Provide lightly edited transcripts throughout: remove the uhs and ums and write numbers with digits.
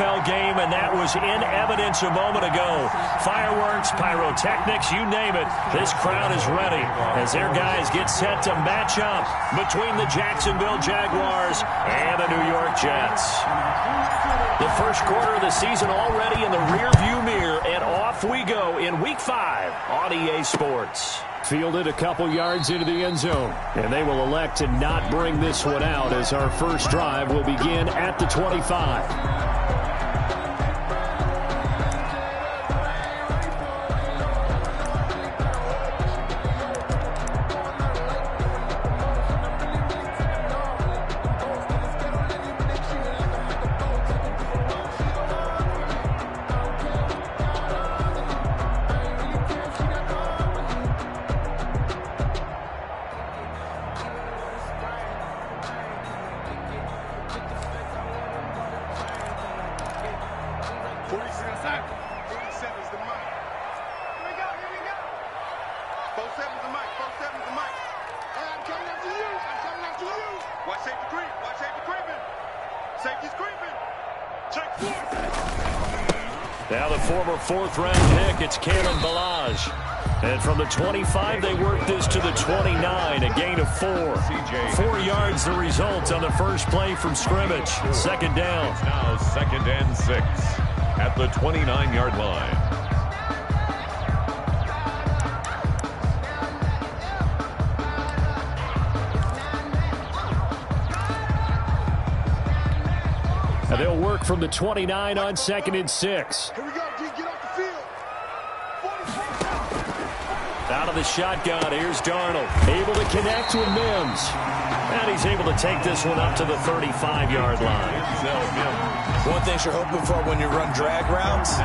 NFL game, and that was in evidence a moment ago. Fireworks, pyrotechnics, you name it. This crowd is ready as their guys get set to match up between the Jacksonville Jaguars and the New York Jets. The first quarter of the season already in the rearview mirror, and off we go in Week 5 on EA Sports. Fielded a couple yards into the end zone, and they will elect to not bring this one out as our first drive will begin at the 25. Now the former fourth-round pick, it's Kalen Ballage. And from the 25, they work this to the 29, a gain of 4. 4 yards the result on the first play from scrimmage. Second down. It's now 2nd and 6 at the 29-yard line. And they'll work from the 29 on 2nd and 6. Here we go, D. Get off the field. 40. Out of the shotgun, here's Darnold. Able to connect with Mims. And he's able to take this one up to the 35-yard line. One thing you're hoping for when you run drag routes,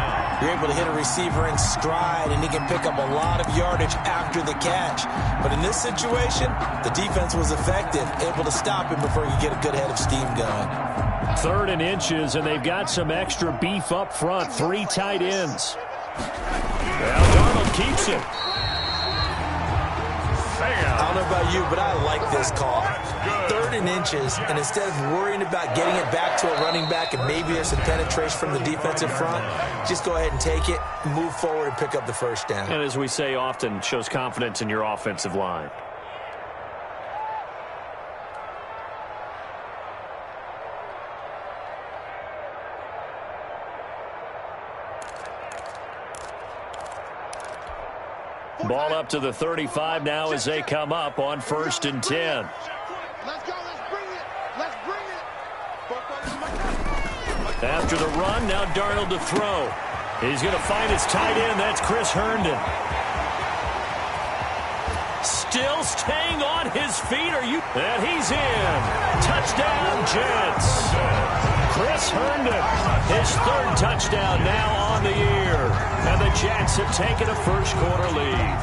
you're able to hit a receiver in stride, and he can pick up a lot of yardage after the catch. But in this situation, the defense was effective, able to stop him before he could get a good head of steam going. 3rd and inches, and they've got some extra beef up front. 3 tight ends. Well, Darnold keeps it. I don't know about you, but I like this call. 3rd and inches, and instead of worrying about getting it back to a running back and maybe there's some penetration from the defensive front, just go ahead and take it, move forward, and pick up the first down. And as we say often, shows confidence in your offensive line. Ball up to the 35 now as they come up on 1st and 10. Let's go. Let's bring it. Let's bring it. After the run, now Darnold to throw. He's going to find his tight end. That's Chris Herndon. Still staying on his feet. And he's in. Touchdown, Jets. Chris Herndon, his 3rd touchdown now on the year. And the Jets have taken a first-quarter lead.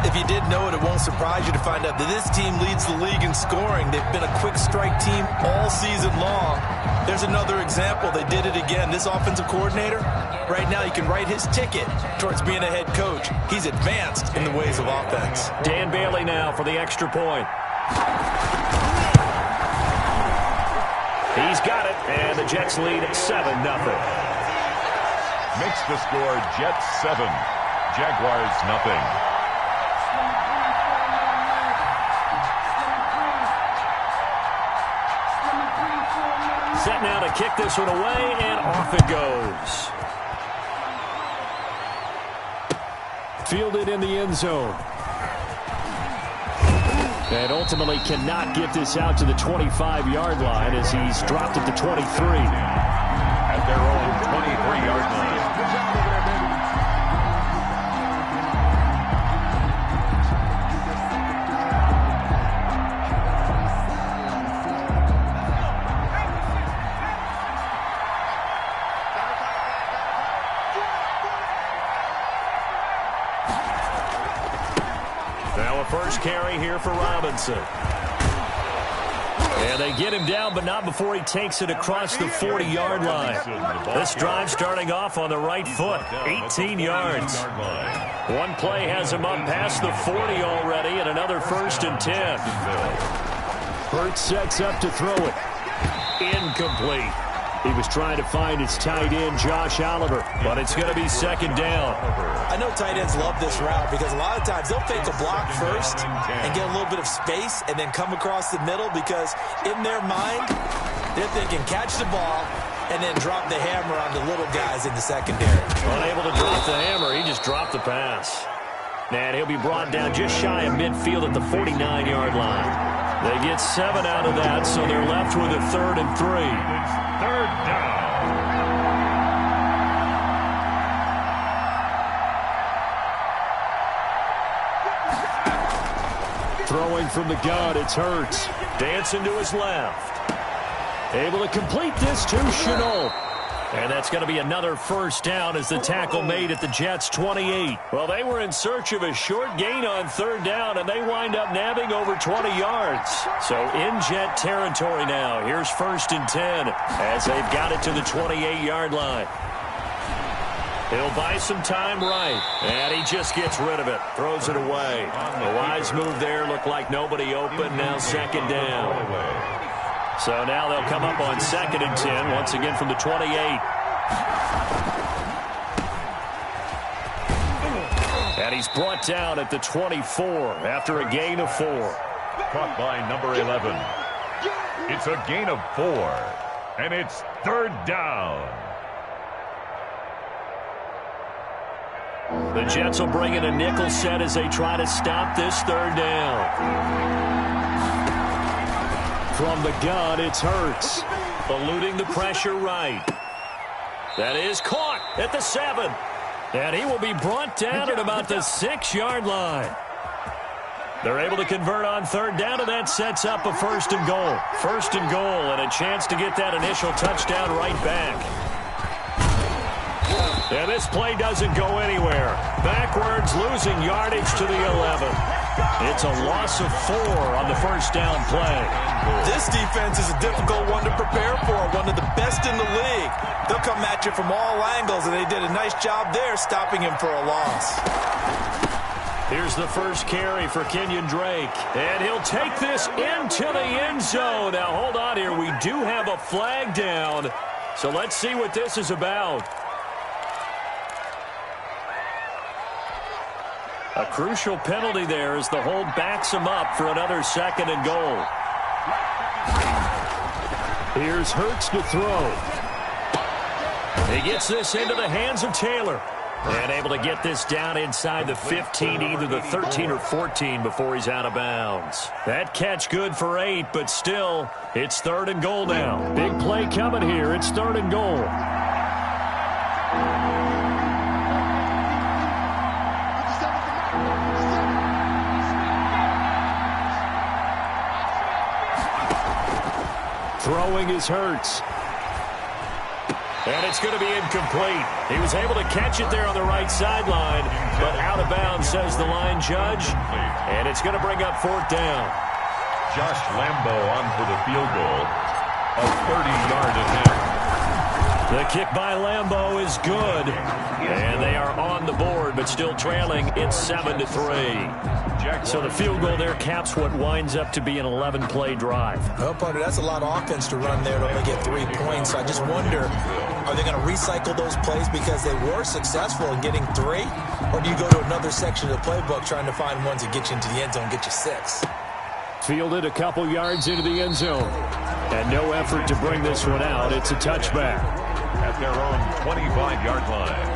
If you didn't know it, it won't surprise you to find out that this team leads the league in scoring. They've been a quick strike team all season long. There's another example. They did it again. This offensive coordinator, right now he can write his ticket towards being a head coach. He's advanced in the ways of offense. Dan Bailey now for the extra point. He's got it, and the Jets lead at 7-0. Makes the score Jets 7, Jaguars nothing. Set now to kick this one away, and off it goes. Fielded in the end zone. And ultimately cannot get this out to the 25-yard line as he's dropped at the 23. At their own 23-yard line. Now a first carry here for Robinson. And they get him down, but not before he takes it across the 40-yard line. This drive starting off on the right foot, 18 yards. One play has him up past the 40 already, and another 1st and 10. Hurts sets up to throw it. Incomplete. He was trying to find his tight end, Josh Oliver. But it's going to be second down. I know tight ends love this route because a lot of times they'll fake a block first and get a little bit of space and then come across the middle because in their mind, they're thinking catch the ball and then drop the hammer on the little guys in the secondary. Unable to drop the hammer, he just dropped the pass. And he'll be brought down just shy of midfield at the 49-yard line. They get 7 out of that, so they're left with a 3rd and 3. Third down. Throwing from the gun, it's Hurts. Dancing to his left. Able to complete this to Shenault. And that's going to be another first down as the tackle made at the Jets' 28. Well, they were in search of a short gain on 3rd down, and they wind up nabbing over 20 yards. So in Jet territory now. Here's 1st and 10 as they've got it to the 28-yard line. He'll buy some time right, and he just gets rid of it, throws it away. A wise move there, looked like nobody open, now 2nd down. So now they'll come up on 2nd and 10, once again from the 28. And he's brought down at the 24 after a gain of 4. Caught by number 11. It's a gain of 4, and it's 3rd down. The Jets will bring in a nickel set as they try to stop this 3rd down. From the gun, it's Hurts. Eluding the pressure right. That is caught at the 7. And he will be brought down at about the 6-yard line. They're able to convert on 3rd down, and that sets up a 1st and goal. 1st and goal, and a chance to get that initial touchdown right back. And this play doesn't go anywhere. Backwards, losing yardage to the 11. It's a loss of 4 on the 1st down play. This defense is a difficult one to prepare for, one of the best in the league. They'll come at you from all angles, and they did a nice job there stopping him for a loss. Here's the first carry for Kenyon Drake, and he'll take this into the end zone. Now, hold on here. We do have a flag down, so let's see what this is about. A crucial penalty there as the hold backs him up for another 2nd and goal. Here's Hurts to throw. He gets this into the hands of Taylor. And able to get this down inside the 15, either the 13 or 14 before he's out of bounds. That catch good for 8, but still, it's 3rd and goal now. Big play coming here. It's 3rd and goal. Throwing is Hurts. And it's going to be incomplete. He was able to catch it there on the right sideline, but out of bounds, says the line judge. And it's going to bring up 4th down. Josh Lambo on for the field goal. A 30-yard attempt. The kick by Lambo is good. And they are on the board, but still trailing. It's 7-3. So the field goal there caps what winds up to be an 11-play drive. Well, partner, that's a lot of offense to run there to only get 3 points. So I just wonder, are they going to recycle those plays because they were successful in getting 3? Or do you go to another section of the playbook trying to find ones that get you into the end zone, get you 6? Fielded a couple yards into the end zone. And no effort to bring this one out. It's a touchback. At their own 25-yard line.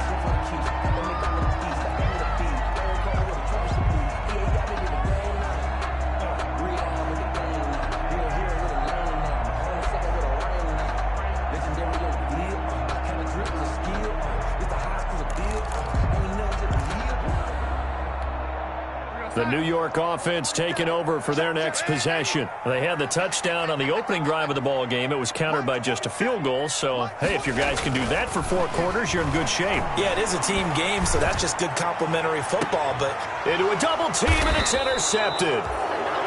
The New York offense taking over for their next possession. They had the touchdown on the opening drive of the ball game. It was countered by just a field goal. So, hey, if your guys can do that for 4 quarters, you're in good shape. Yeah, it is a team game, so that's just good complimentary football. But into a double team, and it's intercepted.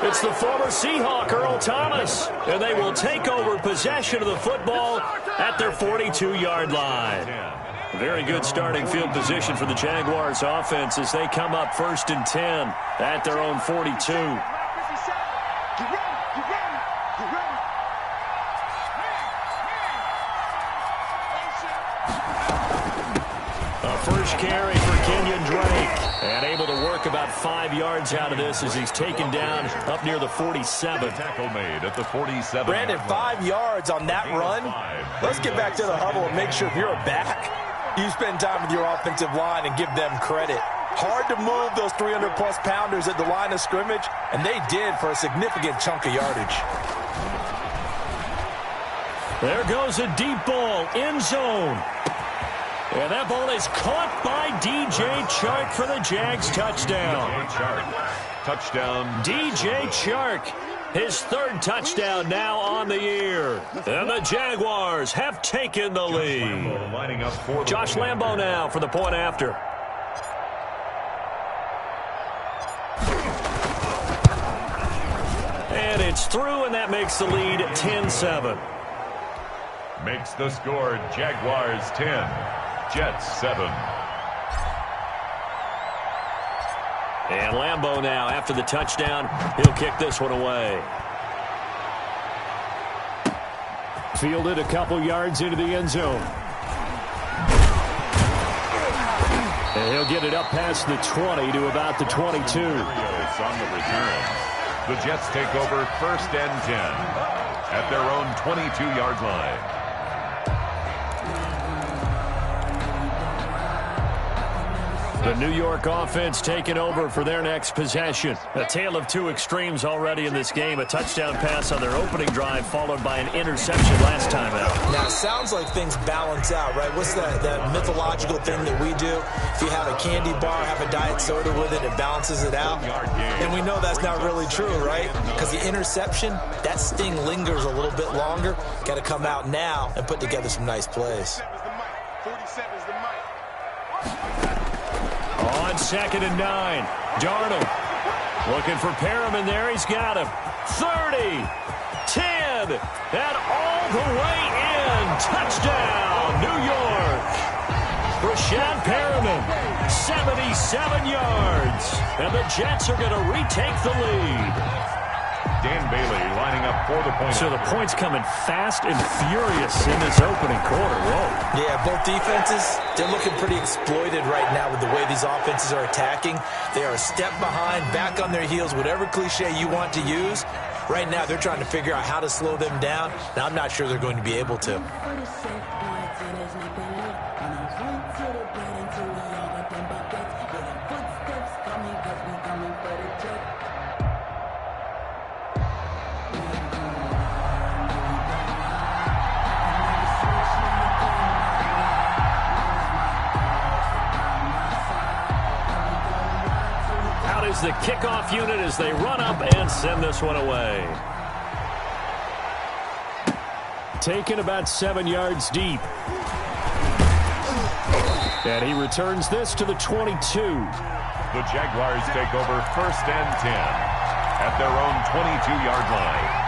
It's the former Seahawk, Earl Thomas. And they will take over possession of the football at their 42-yard line. Very good starting field position for the Jaguars offense as they come up 1st and 10 at their own 42. A first carry for Kenyon Drake. And able to work about 5 yards out of this as he's taken down up near the 47. Tackle made at the 47. Brandon, 5 yards on that run. Let's get back to the huddle and make sure if you're a back, you spend time with your offensive line and give them credit. Hard to move those 300-plus pounders at the line of scrimmage, and they did for a significant chunk of yardage. There goes a deep ball, end zone. And that ball is caught by DJ Chark for the Jags touchdown. Touchdown. DJ Chark, his 3rd touchdown now on the year. And the Jaguars have taken the lead. Lining up for Josh Lambo now for the point after. And it's through, and that makes the lead 10-7. Makes the score Jaguars 10, Jets 7. And Lambo now, after the touchdown, he'll kick this one away. Fielded a couple yards into the end zone. And he'll get it up past the 20 to about the 22. On the return. The Jets take over 1st and 10 at their own 22-yard line. The New York offense taking over for their next possession. A tale of 2 extremes already in this game. A touchdown pass on their opening drive, followed by an interception last time out. Now, it sounds like things balance out, right? What's that mythological thing that we do? If you have a candy bar, have a diet soda with it, it balances it out. And we know that's not really true, right? Because the interception, that sting lingers a little bit longer. Got to come out now and put together some nice plays. 47 is the mic. On 2nd and 9, Darnold looking for Perriman there. He's got him. 30, 10, and all the way in. Touchdown, New York. Rashad Perriman, 77 yards. And the Jets are going to retake the lead. Dan Bailey lining up for the point. So the points coming fast and furious in this opening quarter. Whoa. Yeah, both defenses, they're looking pretty exploited right now with the way these offenses are attacking. They are a step behind, back on their heels, whatever cliche you want to use. Right now, they're trying to figure out how to slow them down. Now, I'm not sure they're going to be able to. The kickoff unit as they run up and send this one away. Taken about 7 yards deep. And he returns this to the 22. The Jaguars take over 1st and 10 at their own 22-yard line.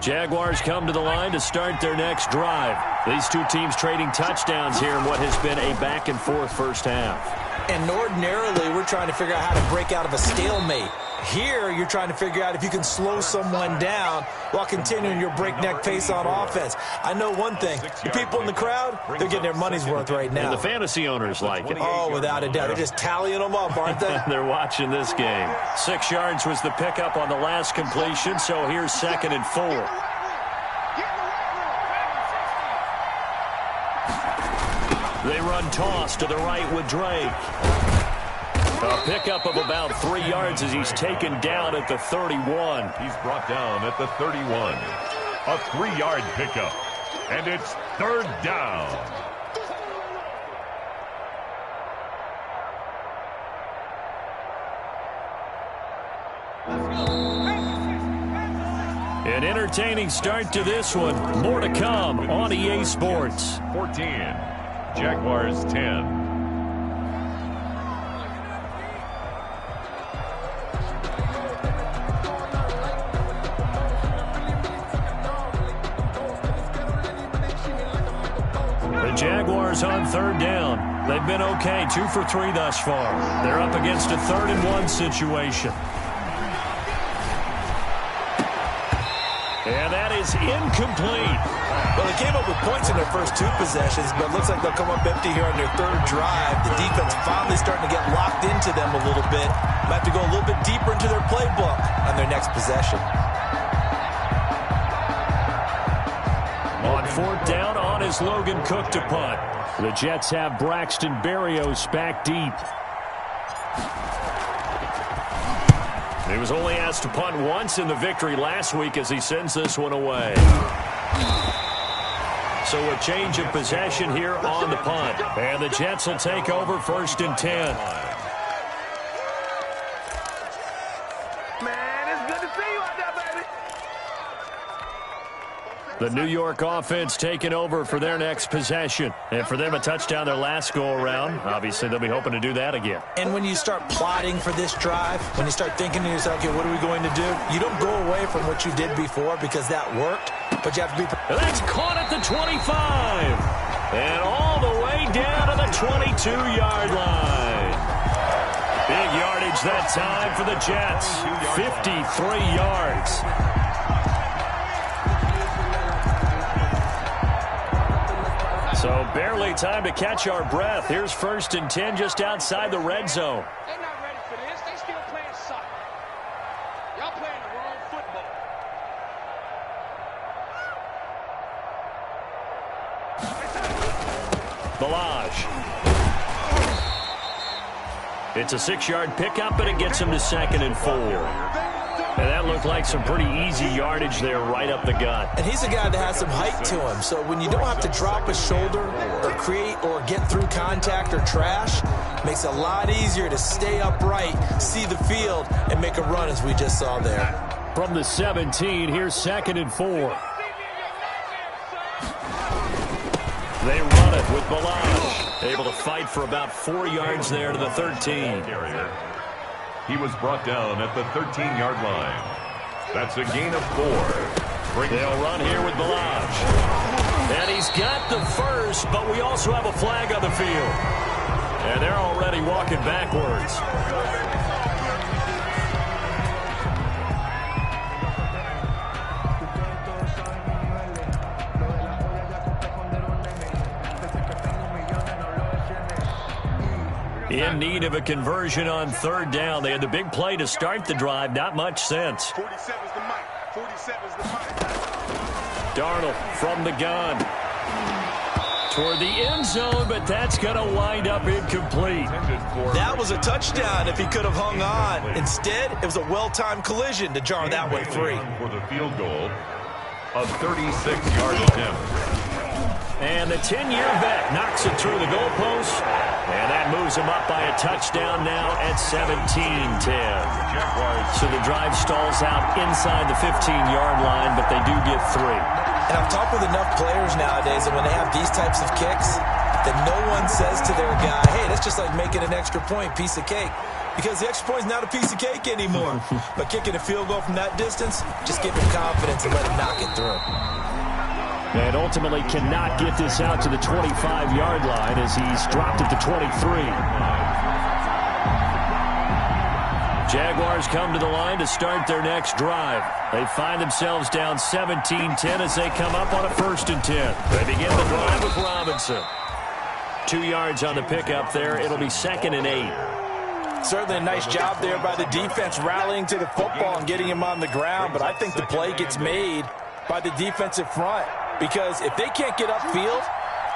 Jaguars come to the line to start their next drive. These 2 teams trading touchdowns here in what has been a back-and-forth first half. And ordinarily, we're trying to figure out how to break out of a stalemate. Here, you're trying to figure out if you can slow someone down while continuing your breakneck pace on offense. I know one thing. The people in the crowd, they're getting their money's worth right now. And the fantasy owners like it. Oh, without a doubt. They're just tallying them up, aren't they? They're watching this game. 6 yards was the pickup on the last completion, so here's 2nd and 4. They run toss to the right with Drake. A pickup of about 3 yards as he's taken down at the 31. He's brought down at the 31. A 3-yard pickup. And it's 3rd down. An entertaining start to this one. More to come on EA Sports. 14. Jaguars 10. Jaguars on third down. They've been okay, 2 for 3 thus far. They're up against a 3rd-and-1 situation. And that is incomplete. Well, they came up with points in their first 2 possessions, but it looks like they'll come up empty here on their 3rd drive. The defense finally starting to get locked into them a little bit. Might have to go a little bit deeper into their playbook on their next possession. On 4th down, on is Logan Cook to punt. The Jets have Braxton Berrios back deep. He was only asked to punt once in the victory last week as he sends this one away. So a change of possession here on the punt. And the Jets will take over 1st and 10. The New York offense taking over for their next possession. And for them, a touchdown their last go-around. Obviously, they'll be hoping to do that again. And when you start plotting for this drive, when you start thinking to yourself, okay, what are we going to do? You don't go away from what you did before because that worked, but you have to be... That's caught at the 25. And all the way down to the 22-yard line. Big yardage that time for the Jets. 53 yards. So barely time to catch our breath. Here's 1st and 10 just outside the red zone. They're not ready for this. They still playing soccer. Y'all playing the wrong football. Balaj. It's a 6-yard pickup, and it gets him to 2nd and 4. And that looked like some pretty easy yardage there right up the gut. And he's a guy that has some height to him. So when you don't have to drop a shoulder or create or get through contact or trash, makes it a lot easier to stay upright, see the field, and make a run as we just saw there. From the 17, here's 2nd and 4. They run it with Balaj. Able to fight for about 4 yards there to the 13. He was brought down at the 13-yard line. That's a gain of 4. They'll run here with Balaj. And he's got the first, but we also have a flag on the field. And they're already walking backwards. In need of a conversion on 3rd down. They had the big play to start the drive. Not much sense. 47's the mic. 47's the mic. Darnold from the gun. Toward the end zone, but that's going to wind up incomplete. That was a touchdown if he could have hung on. Instead, it was a well-timed collision to jar that one free. For the field goal, a 36-yard attempt. And the 10-year vet knocks it through the goalpost. And that moves him up by a touchdown now at 17-10. So the drive stalls out inside the 15-yard line, but they do get 3. And I've talked with enough players nowadays that when they have these types of kicks, that no one says to their guy, hey, that's just like making an extra point, piece of cake. Because the extra point is not a piece of cake anymore. But kicking a field goal from that distance, just give him confidence and let him knock it through. And ultimately cannot get this out to the 25-yard line as he's dropped at the 23. Jaguars come to the line to start their next drive. They find themselves down 17-10 as they come up on a 1st and 10. They begin the drive with Robinson. 2 yards on the pickup there. It'll be 2nd and 8. Certainly a nice job there by the defense rallying to the football and getting him on the ground. But I think the play gets made by the defensive front. Because if they can't get upfield,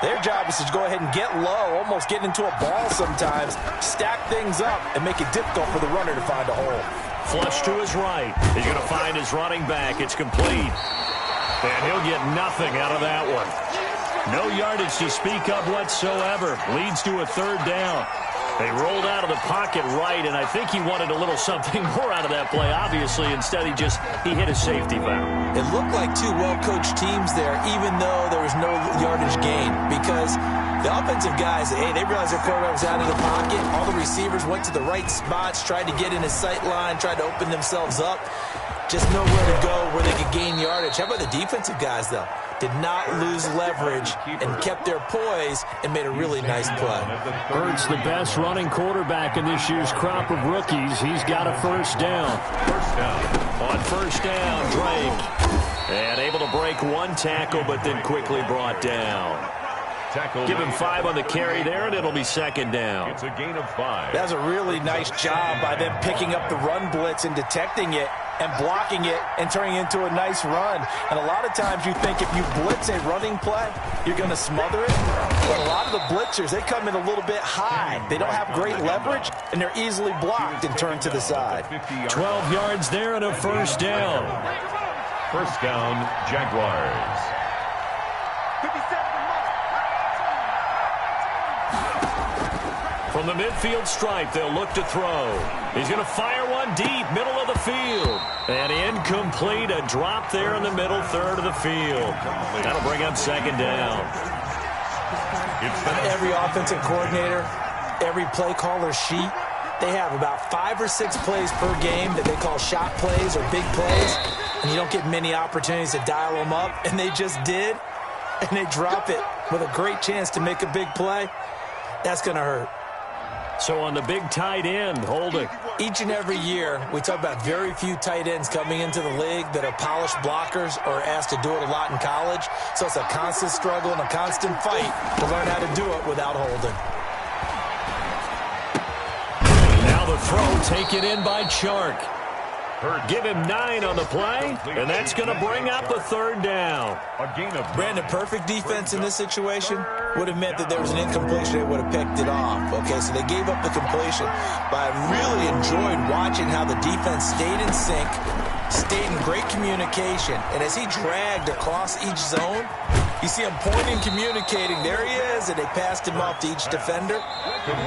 their job is to go ahead and get low, almost get into a ball sometimes, stack things up, and make it difficult for the runner to find a hole. Flush to his right. He's going to find his running back. It's complete. And he'll get nothing out of that one. No yardage to speak of whatsoever. Leads to a 3rd down. They rolled out of the pocket right, and I think he wanted a little something more out of that play. Obviously, instead he hit a safety valve. It looked like 2 well-coached teams there, even though there was no yardage gain. Because the offensive guys, hey, they realized their quarterback was out of the pocket. All the receivers went to the right spots, tried to get in his sight line, tried to open themselves up. Just nowhere to go where they could gain yardage. How about the defensive guys, though? Did not lose leverage and kept their poise and made a really nice play. Hurts the best running quarterback in this year's crop of rookies. He's got a first down. On first down, Drake. And able to break one tackle, but then quickly brought down. Give him 5 on the carry there, and it'll be second down. It's a gain of 5. That's a really nice job by them picking up the run blitz and detecting it and blocking it and turning it into a nice run. And a lot of times you think if you blitz a running play, you're going to smother it. But a lot of the blitzers, they come in a little bit high. They don't have great leverage, and they're easily blocked and turned to the side. 12 yards there and a first down. First down, Jaguars. From the midfield stripe, they'll look to throw. He's going to fire one deep, middle of the field. And incomplete, a drop there in the middle third of the field. That'll bring up second down. Every offensive coordinator, every play caller sheet, they have about 5 or 6 plays per game that they call shot plays or big plays. And you don't get many opportunities to dial them up. And they just did. And they drop it with a great chance to make a big play. That's going to hurt. So on the big tight end, Holding. Each and every year, we talk about very few tight ends coming into the league that are polished blockers or asked to do it a lot in college. So it's a constant struggle and a constant fight to learn how to do it without Holding. Now the throw taken in by Chark. Give him 9 on the play, and that's going to bring up a third down. Brandon, perfect defense in this situation would have meant that there was an incompletion. They would have picked it off. Okay, so they gave up the completion. But I really enjoyed watching how the defense stayed in sync, stayed in great communication. And as he dragged across each zone, you see him pointing, communicating. There he is, and they passed him off to each defender.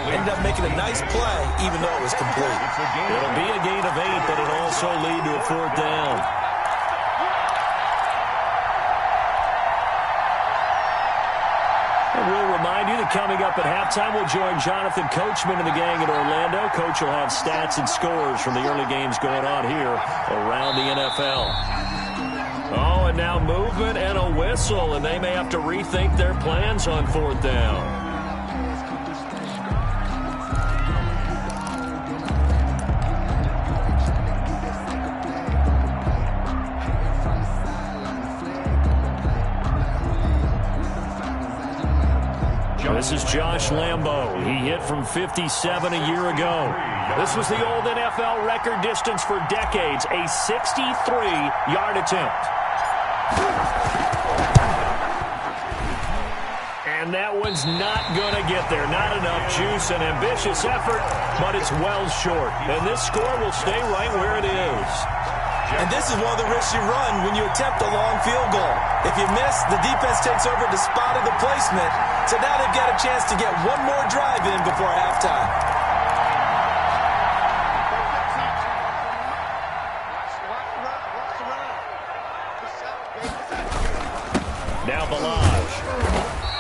Ended up making a nice play, even though it was complete. It'll be a gain of 8, but it'll also lead to a fourth down. And we'll remind you that coming up at halftime, we'll join Jonathan Coachman and the gang in Orlando. Coach will have stats and scores from the early games going on here around the NFL. Oh, and now movement and a whistle, and they may have to rethink their plans on fourth down. This is Josh Lambo. He hit from 57 a year ago. This was the old NFL record distance for decades, a 63-yard attempt. And that one's not going to get there. Not enough juice, an ambitious effort, but it's well short. And this score will stay right where it is. And this is one of the risks you run when you attempt a long field goal. If you miss, the defense takes over the spot of the placement. So now they've got a chance to get one more drive in before halftime. Now Balaj.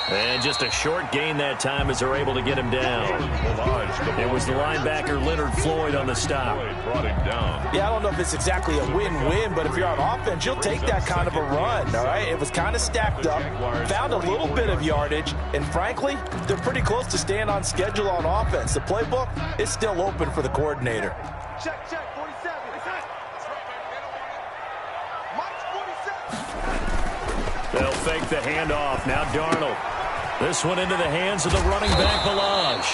And just a short gain that time as they're able to get him down. It was the linebacker Leonard Floyd on the stop. Yeah, I don't know if it's exactly a win-win, but if you're on offense, you'll take that kind of a run, all right? It was kind of stacked up, found a little bit of yardage, and frankly, they're pretty close to staying on schedule on offense. The playbook is still open for the coordinator. Check, 47. They'll fake the handoff. Now Darnold. This one into the hands of the running back, Balaj.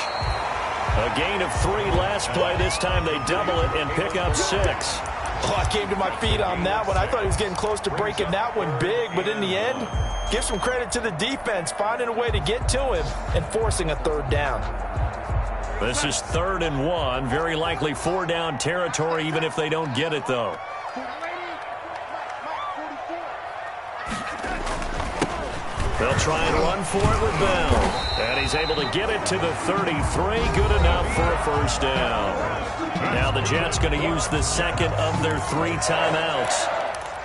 A gain of 3 last play. This time they double it and pick up 6. Oh, I came to my feet on that one. I thought he was getting close to breaking that one big, but in the end, give some credit to the defense, finding a way to get to him and forcing a third down. This is 3rd and 1. Very likely 4-down territory, even if they don't get it, though. They'll try and run for it with Bell. And he's able to get it to the 33. Good enough for a first down. Now the Jets going to use the second of their 3 timeouts,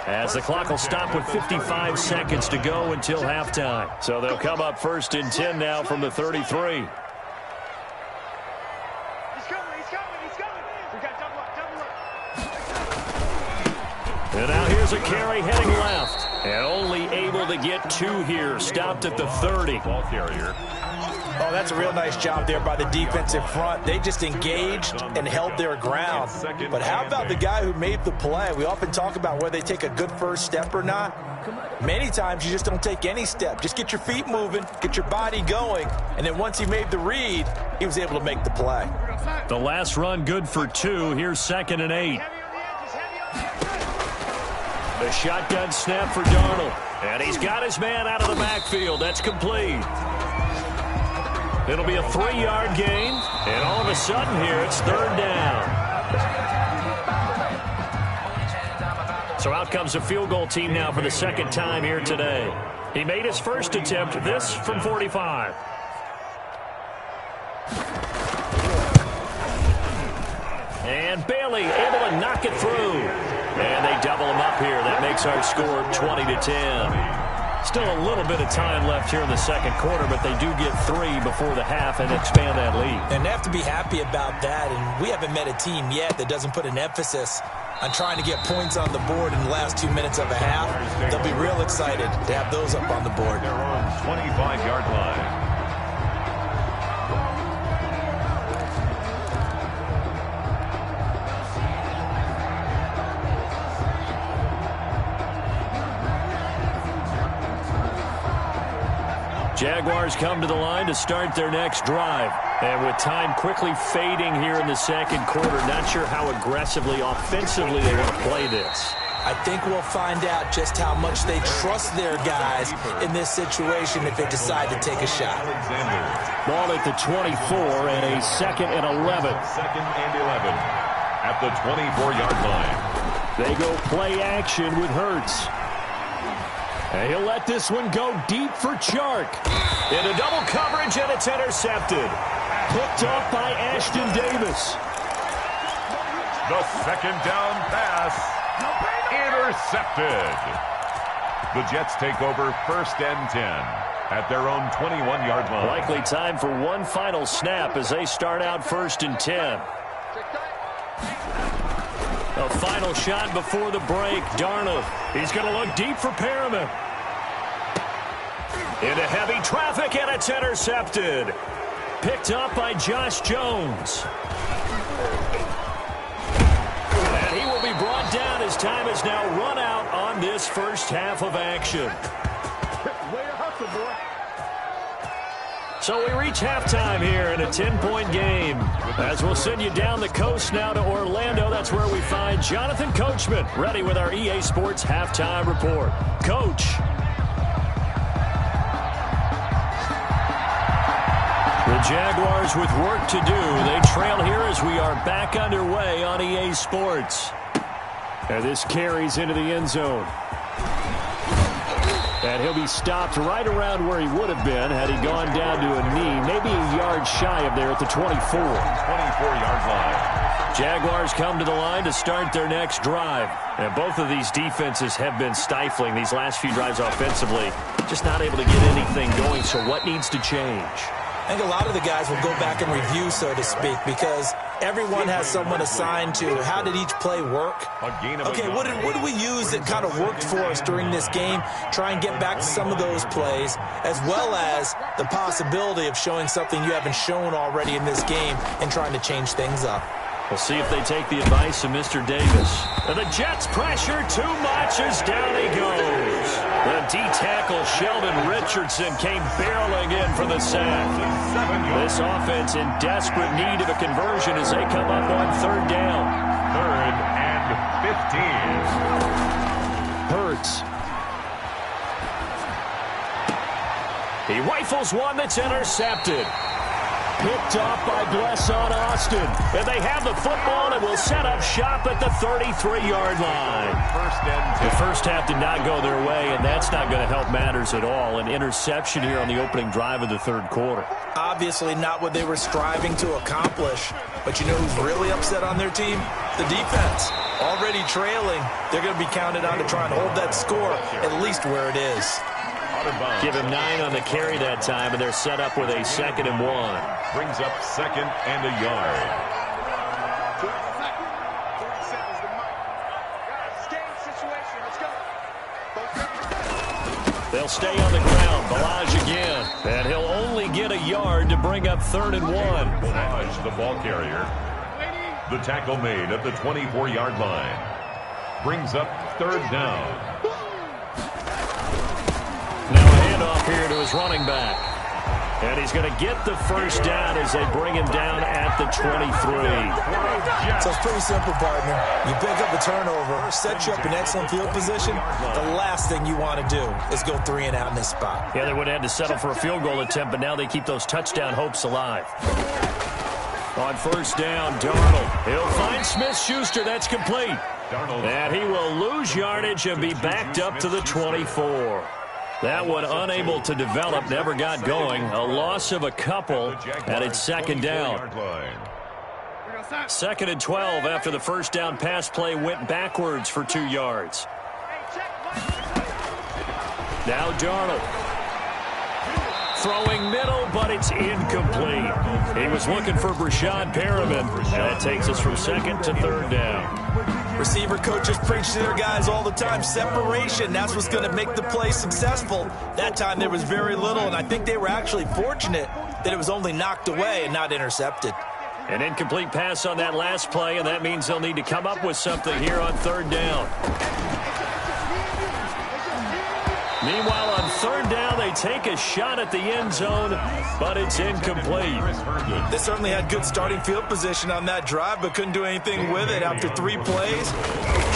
as the clock will stop with 55 seconds to go until halftime. So they'll come up 1st and 10 now from the 33. Here's a carry heading left. And only able to get 2 here. Stopped at the 30. Ball carrier. Oh, that's a real nice job there by the defensive front. They just engaged and held their ground. But how about the guy who made the play? We often talk about whether they take a good first step or not. Many times you just don't take any step. Just get your feet moving, get your body going, and then once he made the read, he was able to make the play. The last run good for 2. Here's 2nd and 8. The shotgun snap for Darnold. And he's got his man out of the backfield. That's complete. It'll be a 3-yard gain. And all of a sudden here, it's 3rd down. So out comes the field goal team now for the 2nd time here today. He made his first attempt, this from 45. And Bailey able to knock it through. And they double him up here. That makes our score 20-10. Still a little bit of time left here in the 2nd quarter, but they do get 3 before the half and expand that lead. And they have to be happy about that. And we haven't met a team yet that doesn't put an emphasis on trying to get points on the board in the last 2 minutes of a half. They'll be real excited to have those up on the board. Their own 25-yard line. Jaguars come to the line to start their next drive. And with time quickly fading here in the 2nd quarter, not sure how aggressively, offensively they want to play this. I think we'll find out just how much they trust their guys in this situation if they decide to take a shot. Ball at the 24 and a 2nd and 11. 2nd and 11 at the 24-yard line. They go play action with Hurts. And he'll let this one go deep for Chark. Into double coverage, and it's intercepted. Picked off by Ashton Davis. The 2nd down pass. Intercepted. The Jets take over 1st and 10 at their own 21-yard line. Likely time for one final snap as they start out 1st and 10. A final shot before the break. Darnold. He's going to look deep for Perriman. Into heavy traffic, and it's intercepted. Picked up by Josh Jones. And he will be brought down as time has now run out on this first half of action. So we reach halftime here in a 10-point game. As we'll send you down the coast now to Orlando, that's where we find Jonathan Coachman ready with our EA Sports Halftime Report. Coach. The Jaguars with work to do. They trail here as we are back underway on EA Sports. And this carries into the end zone. And he'll be stopped right around where he would have been had he gone down to a knee, maybe a yard shy of there at the 24. 24-yard line. Jaguars come to the line to start their next drive. And both of these defenses have been stifling these last few drives offensively. Just not able to get anything going, so what needs to change? I think a lot of the guys will go back and review, so to speak, because everyone has someone assigned to how did each play work. Okay, what did we use that kind of worked for us during this game? Try and get back to some of those plays, as well as the possibility of showing something you haven't shown already in this game and trying to change things up. We'll see if they take the advice of Mr. Davis. And the Jets pressure too much as down he goes. The D-tackle Sheldon Richardson came barreling in for the sack. This offense in desperate need of a conversion as they come up on 3rd down. 3rd and 15. Hurts. He rifles one that's intercepted. Picked off by Blesson Austin. And they have the football and will set up shop at the 33-yard line. 1st and 10. The first half did not go their way, and that's not going to help matters at all. An interception here on the opening drive of the 3rd quarter. Obviously not what they were striving to accomplish. But you know who's really upset on their team? The defense. Already trailing. They're going to be counted on to try and hold that score at least where it is. Give him 9 on the carry that time, and they're set up with a 2nd and 1. Brings up 2nd and a yard. Game situation. Let's go. They'll stay on the ground. Ballage again. And he'll only get a yard to bring up 3rd and 1. Ballage, the ball carrier. The tackle made at the 24-yard line. Brings up 3rd down. Now a handoff here to his running back. And he's going to get the first down as they bring him down at the 23. So it's pretty simple, partner. You pick up a turnover, set you up in excellent field position. The last thing you want to do is go 3 and out in this spot. Yeah, they would have had to settle for a field goal attempt, but now they keep those touchdown hopes alive. On first down, Darnold. He'll find Smith-Schuster. That's complete. And he will lose yardage and be backed up to the 24. That one unable to develop, never got going. A loss of a couple, and it's 2nd down. 2nd and 12 after the first down pass play went backwards for 2 yards. Now Darnold. Throwing middle, but it's incomplete. He was looking for Brashad Perriman. That takes us from 2nd to 3rd down. Receiver coaches preach to their guys all the time. Separation, that's what's going to make the play successful. That time there was very little, and I think they were actually fortunate that it was only knocked away and not intercepted. An incomplete pass on that last play, and that means they'll need to come up with something here on 3rd down. Meanwhile, on 3rd down, they take a shot at the end zone, but it's incomplete. They certainly had good starting field position on that drive, but couldn't do anything with it after 3 plays.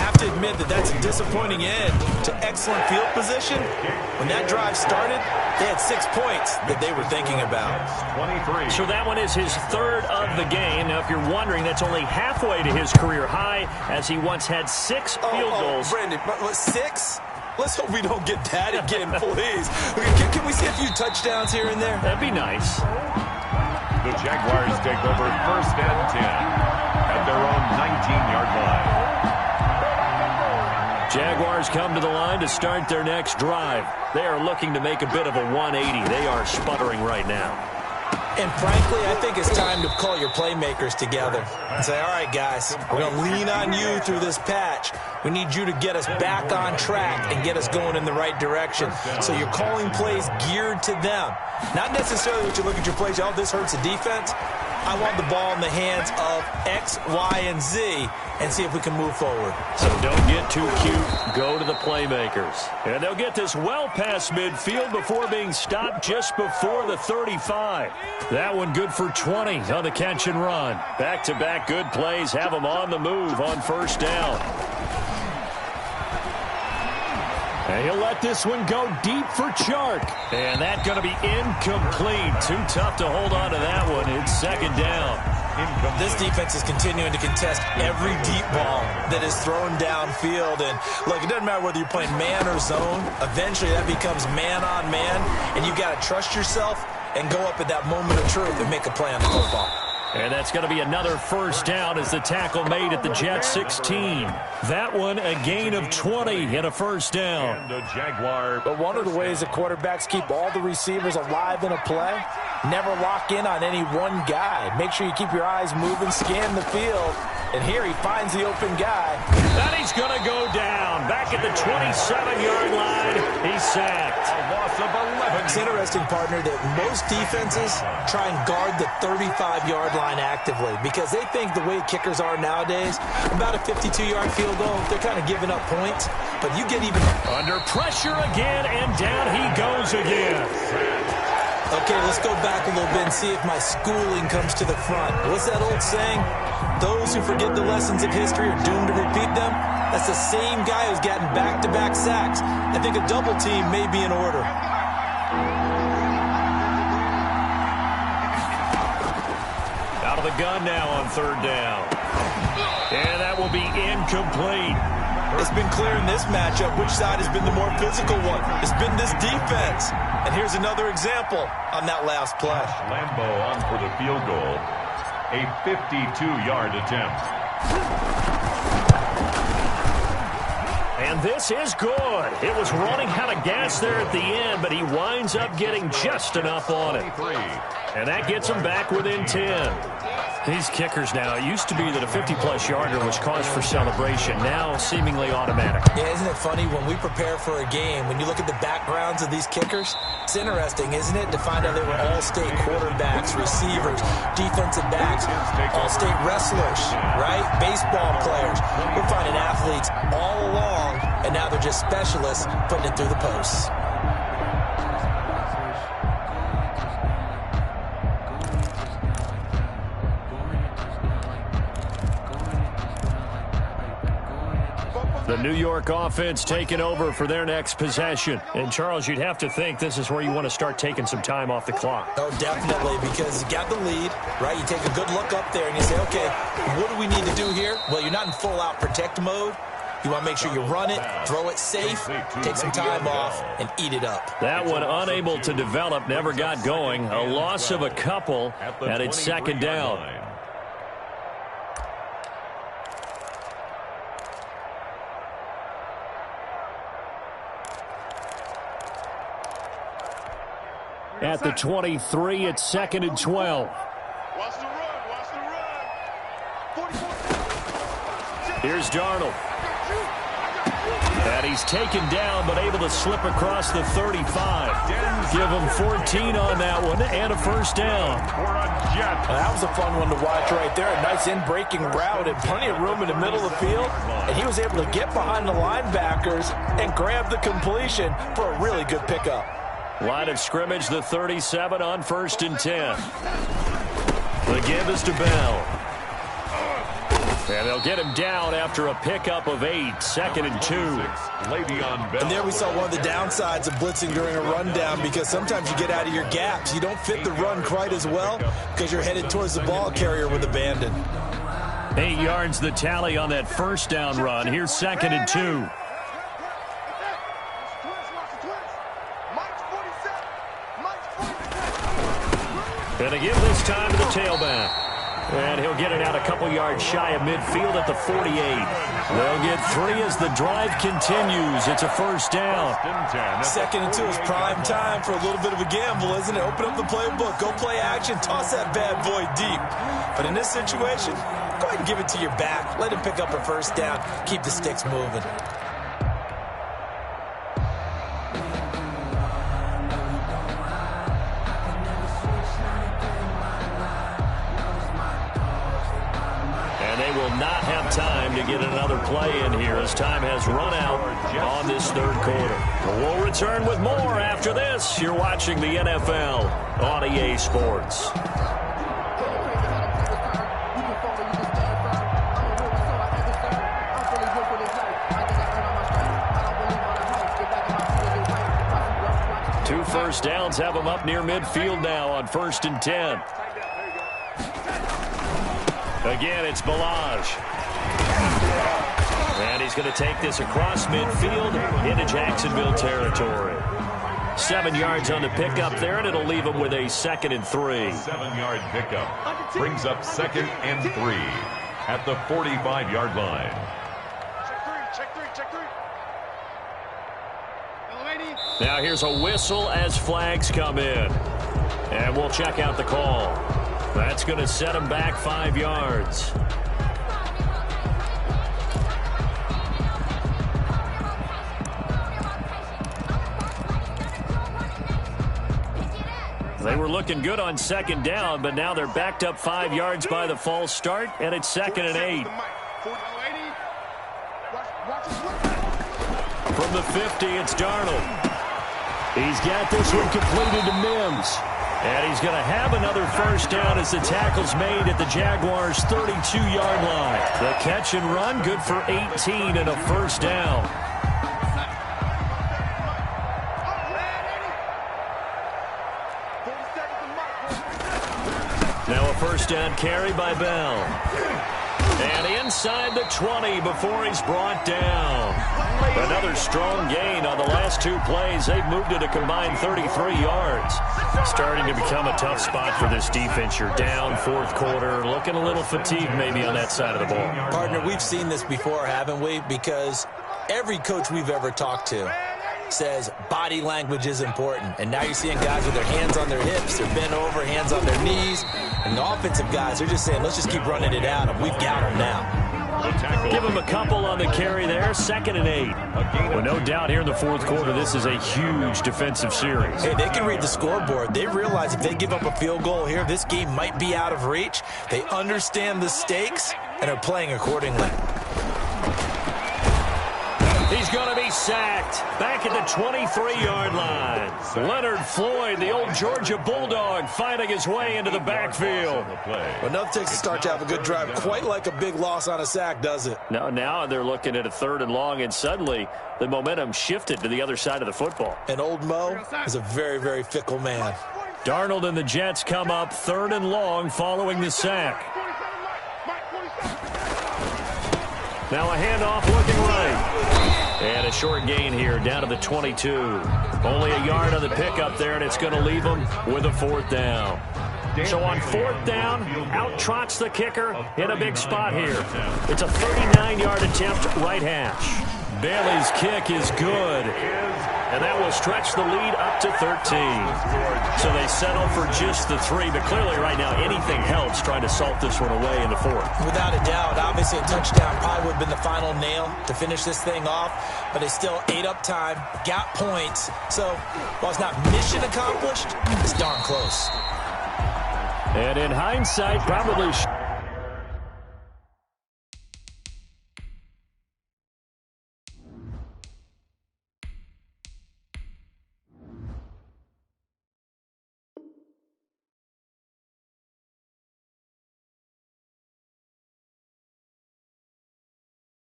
Have to admit that that's a disappointing end to excellent field position. When that drive started, they had 6 points that they were thinking about. 23. So that one is his 3rd of the game. Now, if you're wondering, that's only halfway to his career high, as he once had 6 field goals. Brandon, but 6? Let's hope we don't get that again, please. Can we see a few touchdowns here and there? That'd be nice. The Jaguars take over 1st and 10 at their own 19-yard line. Jaguars come to the line to start their next drive. They are looking to make a bit of a 180. They are sputtering right now. And frankly, I think it's time to call your playmakers together and say, all right, guys, we're going to lean on you through this patch. We need you to get us back on track and get us going in the right direction. So you're calling plays geared to them. Not necessarily what you look at your plays, oh, this hurts the defense. I want the ball in the hands of X, Y, and Z and see if we can move forward. So don't get too cute. Go to the playmakers. And they'll get this well past midfield before being stopped just before the 35. That one good for 20 on the catch and run. Back-to-back good plays have them on the move on 1st down. And he'll let this one go deep for Chark. And that's going to be incomplete. Too tough to hold on to that one. It's 2nd down. This defense is continuing to contest every deep ball that is thrown downfield. And look, it doesn't matter whether you're playing man or zone. Eventually that becomes man on man. And you got to trust yourself and go up at that moment of truth and make a play on the football. And that's going to be another 1st down as the tackle made at the Jet 16. That one a gain of 20 and a 1st down. And the Jaguar. But one of the ways that quarterbacks keep all the receivers alive in a play, never lock in on any one guy. Make sure you keep your eyes moving, scan the field. And here he finds the open guy. And he's going to go down. Back at the 27-yard line, he's sacked. A loss of 11. It's interesting, partner, that most defenses try and guard the 35-yard line actively because they think the way kickers are nowadays, about a 52-yard field goal, they're kind of giving up points. But you get even under pressure again, and down he goes again. Okay, let's go back a little bit and see if my schooling comes to the front. What's that old saying? Those who forget the lessons of history are doomed to repeat them. That's the same guy who's gotten back-to-back sacks. I think a double team may be in order. Out of the gun now on 3rd down. And that will be incomplete. It's been clear in this matchup which side has been the more physical one. It's been this defense. And here's another example on that last play. Lambo on for the field goal. A 52-yard attempt. And this is good. It was running out of gas there at the end, but he winds up getting just enough on it. And that gets him back within 10. These kickers now, it used to be that a 50-plus yarder was cause for celebration. Now, seemingly automatic. Yeah, isn't it funny when we prepare for a game, when you look at the backgrounds of these kickers, it's interesting, isn't it, to find out they were all-state quarterbacks, receivers, defensive backs, all-state wrestlers, right? Baseball players. We're finding athletes all along, and now they're just specialists putting it through the posts. The New York offense taking over for their next possession. And, Charles, you'd have to think this is where you want to start taking some time off the clock. Oh, definitely, because you got the lead, right? You take a good look up there and you say, okay, what do we need to do here? Well, you're not in full-out protect mode. You want to make sure you run it, throw it safe, take some time off, and eat it up. That one unable to develop, never got going. A loss of a couple, and it's second down. At the 23, it's 2nd and 12. Watch the run. Here's Darnold. And he's taken down, but able to slip across the 35. Give him 14 on that one, and a first down. That was a fun one to watch right there. A nice in-breaking route and plenty of room in the middle of the field. And he was able to get behind the linebackers and grab the completion for a really good pickup. Line of scrimmage, the 37 on 1st and 10. The give is to Bell. And they'll get him down after a pickup of 8, 2nd and 2. And there we saw one of the downsides of blitzing during a rundown, because sometimes you get out of your gaps. You don't fit the run quite as well because you're headed towards the ball carrier with abandon. 8 yards the tally on that first down run. Here's 2nd and 2. And a give this time to the tailback. And he'll get it out a couple yards shy of midfield at the 48. They'll get 3 as the drive continues. It's a first down. 2nd and 2 is prime time for a little bit of a gamble, isn't it? Open up the playbook, go play action, toss that bad boy deep. But in this situation, go ahead and give it to your back. Let him pick up a first down. Keep the sticks moving. Not have time to get another play in here as time has run out on this third quarter. We'll return with more after this. You're watching the NFL on EA Sports. Two first downs have them up near midfield now on 1st and 10. Again, it's Ballage. And he's going to take this across midfield into Jacksonville territory. 7 yards on the pickup there, and it'll leave him with a 2nd and 3. 7-yard pickup brings up 2nd and 3 at the 45-yard line. Check three. Now here's a whistle as flags come in. And we'll check out the call. That's going to set him back 5 yards. They were looking good on 2nd down, but now they're backed up 5 yards by the false start, and it's 2nd and 8. From the 50, it's Darnold. He's got this one completed to Mims. And he's going to have another first down as the tackle's made at the Jaguars' 32-yard line. The catch and run, good for 18 and a first down. Now a first down carry by Bell. And inside the 20 before he's brought down. Another strong gain on the last 2 plays. They've moved it a combined 33 yards. Starting to become a tough spot for this defense. You're down 4th quarter, looking a little fatigued maybe on that side of the ball. Partner, we've seen this before, haven't we? Because every coach we've ever talked to says body language is important. And now you're seeing guys with their hands on their hips, they're bent over, hands on their knees. And the offensive guys are just saying, let's just keep running it out, and we've got them now. Give him a couple on the carry there. 2nd and 8. Well, no doubt here in the fourth quarter, this is a huge defensive series. Hey, they can read the scoreboard. They realize if they give up a field goal here, this game might be out of reach. They understand the stakes and are playing accordingly. He's going to be sacked back at the 23-yard line. Leonard Floyd, the old Georgia Bulldog, fighting his way into the backfield. Well, enough takes to start to have a good drive. Quite like a big loss on a sack, does it? Now they're looking at a 3rd and long, and suddenly the momentum shifted to the other side of the football. And old Mo is a very, very fickle man. Darnold and the Jets come up 3rd and long following the sack. Now a handoff looking right. And a short gain here down to the 22. Only a yard on the pickup there, and it's going to leave them with a 4th down. So on 4th down, out trots the kicker in a big spot here. It's a 39-yard attempt, right hash. Bailey's kick is good. And that will stretch the lead up to 13. So they settle for just the 3. But clearly right now anything helps trying to salt this one away in the 4th. Without a doubt. Obviously a touchdown probably would have been the final nail to finish this thing off. But they still ate up time, got points. So while it's not mission accomplished, it's darn close. And in hindsight, probably...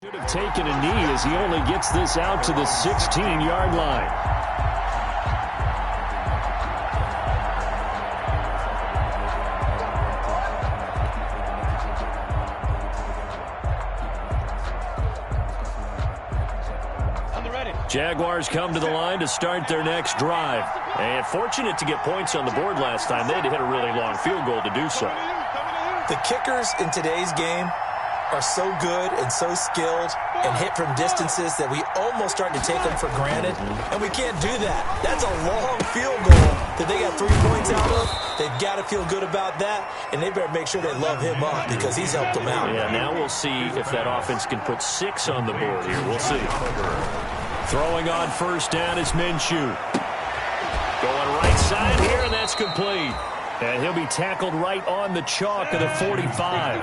should have taken a knee as he only gets this out to the 16-yard line. Jaguars come to the line to start their next drive. And fortunate to get points on the board last time. They had to hit a really long field goal to do so. The kickers in today's game are so good and so skilled and hit from distances that we almost start to take them for granted, and we can't do that. That's a long field goal that they got 3 points out of. They've got to feel good about that, and they better make sure they love him up because he's helped them out. Yeah, now we'll see if that offense can put 6 on the board here. We'll see. Throwing on 1st down is Minshew. Going right side here, and that's complete. And he'll be tackled right on the chalk of the 45.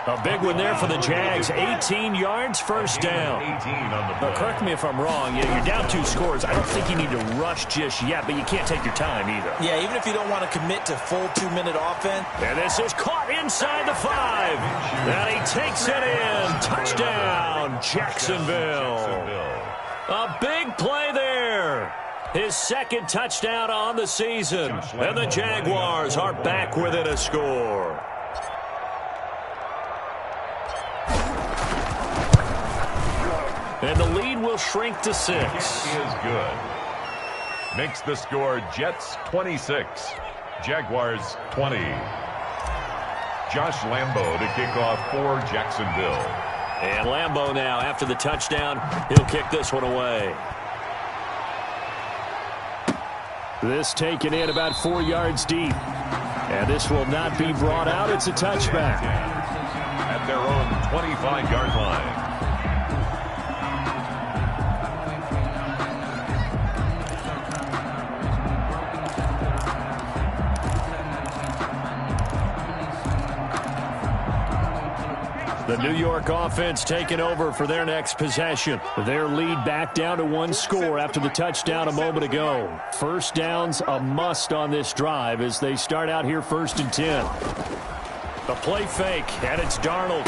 A big one there for the Jags. 18 yards, 1st down. Now, correct me if I'm wrong. You're down 2 scores. I don't think you need to rush just yet, but you can't take your time either. Yeah, even if you don't want to commit to full 2-minute offense. And this is caught inside the 5. And he takes it in. Touchdown, Jacksonville. A big play there. His 2nd touchdown on the season. And the Jaguars are back within a score. And the lead will shrink to 6. He is good. Makes the score Jets 26, Jaguars 20. Josh Lambo to kick off for Jacksonville. And Lambo now, after the touchdown, he'll kick this one away. This taken in about 4 yards deep. And this will not be brought out. It's a touchback. At their own 25-yard line. The New York offense taking over for their next possession. Their lead back down to 1 score after the touchdown a moment ago. 1st down's a must on this drive as they start out here 1st and 10. A play fake, and it's Darnold.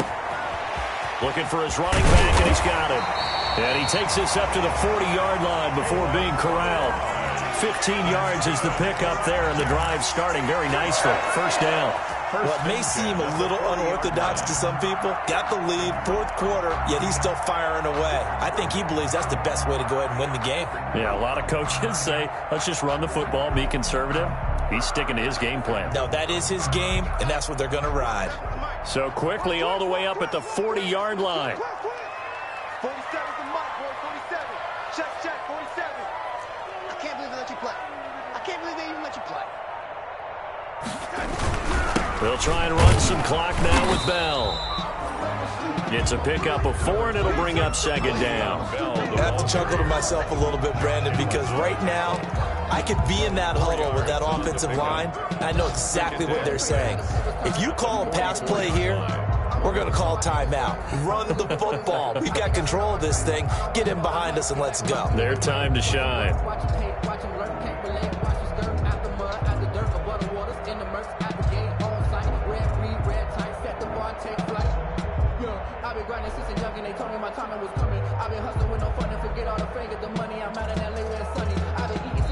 Looking for his running back, and he's got him. And he takes this up to the 40-yard line before being corralled. 15 yards is the pickup there, and the drive starting very nicely. 1st down. What may seem a little unorthodox to some people, got the lead, 4th quarter, yet he's still firing away. I think he believes that's the best way to go ahead and win the game. Yeah, a lot of coaches say, let's just run the football, be conservative. He's sticking to his game plan. No, that is his game, and that's what they're going to ride. So quickly all the way up at the 40-yard line. 47's the mark, boy, 47. Check, 47. They'll try and run some clock now with Bell. It's a pickup of 4, and it'll bring up second down. I have to chuckle to myself a little bit, Brandon, because right now I could be in that huddle with that offensive line. I know exactly what they're saying. If you call a pass play here, we're going to call timeout. Run the football. We've got control of this thing. Get in behind us and let's go. Their time to shine.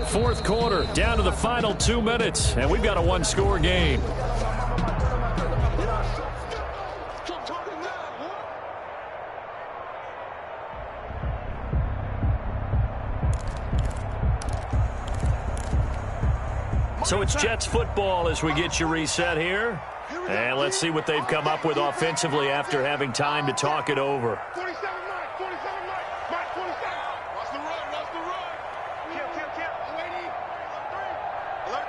Fourth quarter, down to the final 2 minutes, and we've got a one-score game. So it's Jets football as we get you reset here. And let's see what they've come up with offensively after having time to talk it over. 47 Mike, 47 Mike, 47. Watch the run, watch the run. Kill. Waiting. Alert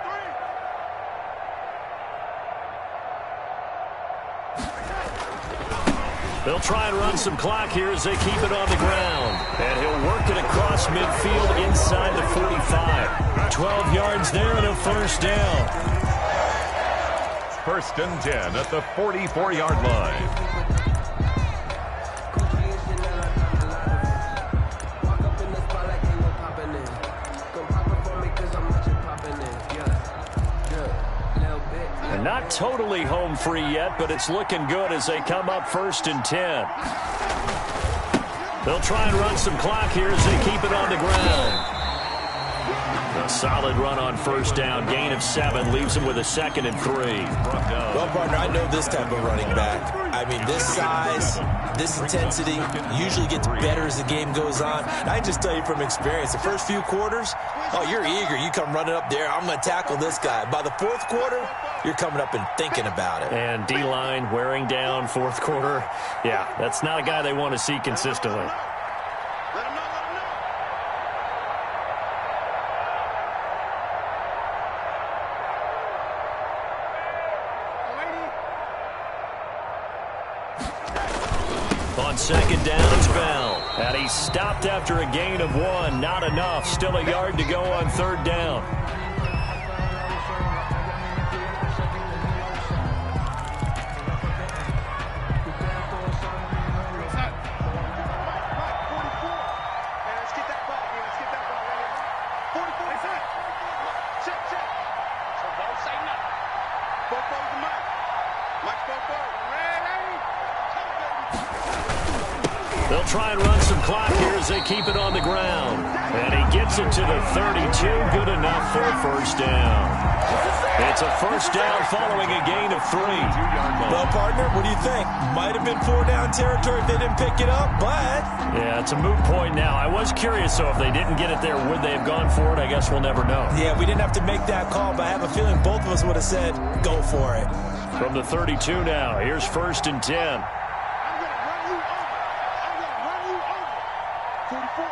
3. They'll try and run some clock here as they keep it on the ground. And he'll work it across midfield inside the 45. 12 yards there and a first down. First and 10 at the 44-yard line. They're not totally home free yet, but it's looking good as they come up first and 10. They'll try and run some clock here as they keep it on the ground. A solid run on first down. Gain of 7 leaves them with a 2nd and 3. Well, partner, I know this type of running back. I mean, this size, this intensity usually gets better as the game goes on. And I just tell you from experience, the first few quarters, oh, you're eager. You come running up there. I'm going to tackle this guy. By the fourth quarter, you're coming up and thinking about it. And D-line wearing down fourth quarter. Yeah, that's not a guy they want to see consistently. On second down, it's Bell. And he stopped after a gain of 1. Not enough. Still a yard to go on third down. They'll try and run some clock here as they keep it on the ground. And he gets it to the 32. Good enough for a first down. It's a first down following a gain of 3. Well, partner, what do you think? Might have been 4-down territory if they didn't pick it up, but... Yeah, it's a moot point now. I was curious, so if they didn't get it there, would they have gone for it? I guess we'll never know. Yeah, we didn't have to make that call, but I have a feeling both of us would have said, go for it. From the 32 now, here's first and 10. 44,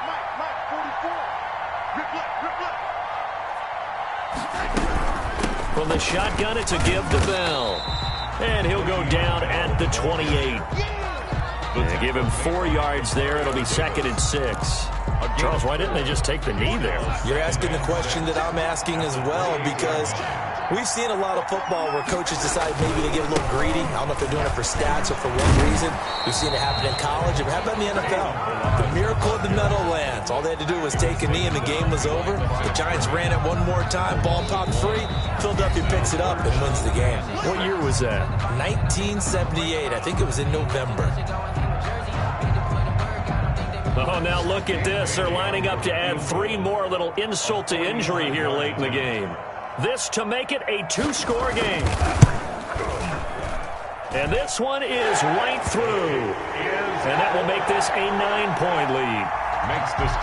Mike, 44. From the shotgun, it's a give to Bell. And he'll go down at the 28. They give him 4 yards there. It'll be 2nd and 6. Charles, why didn't they just take the knee there? You're asking the question that I'm asking as well, because we've seen a lot of football where coaches decide maybe to get a little greedy. I don't know if they're doing it for stats or for one reason. We've seen it happen in college. But how about in the NFL? The miracle of the Meadowlands. All they had to do was take a knee and the game was over. The Giants ran it one more time. Ball popped free. Philadelphia picks it up and wins the game. What year was that? 1978. I think it was in November. Oh, now look at this. They're lining up to add 3 more. Little insult to injury here late in the game. This to make it a 2-score game. And this one is right through. And that will make this a 9-point lead.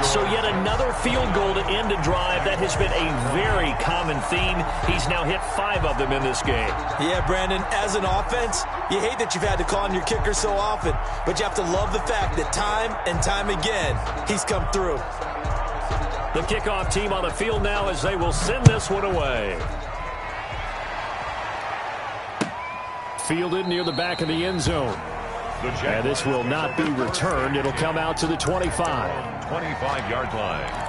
So yet another field goal to end a drive. That has been a very common theme. He's now hit 5 of them in this game. Yeah, Brandon, as an offense, you hate that you've had to call on your kicker so often, but you have to love the fact that time and time again, he's come through. The kickoff team on the field now as they will send this one away. fielded near the back of the end zone. And this will not be returned. It'll come out to the 25. 25-yard line.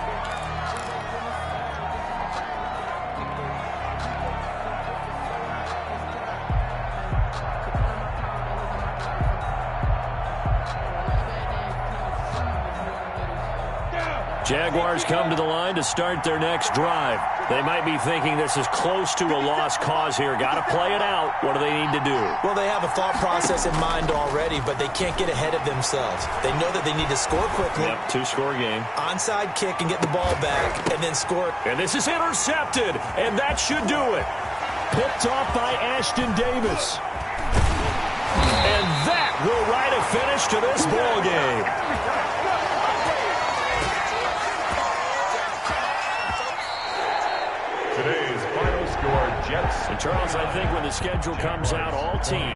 Jaguars come to the line to start their next drive. They might be thinking this is close to a lost cause here. Got to play it out. What do they need to do? Well, they have a thought process in mind already, but they can't get ahead of themselves. They know that they need to score quickly. Yep, two-score game. Onside kick and get the ball back, and then score. And this is intercepted, and that should do it. Picked off by Ashton Davis. And that will write a finish to this ball game. Today's final score, Jets. And Charles, I think when the schedule comes out, all teams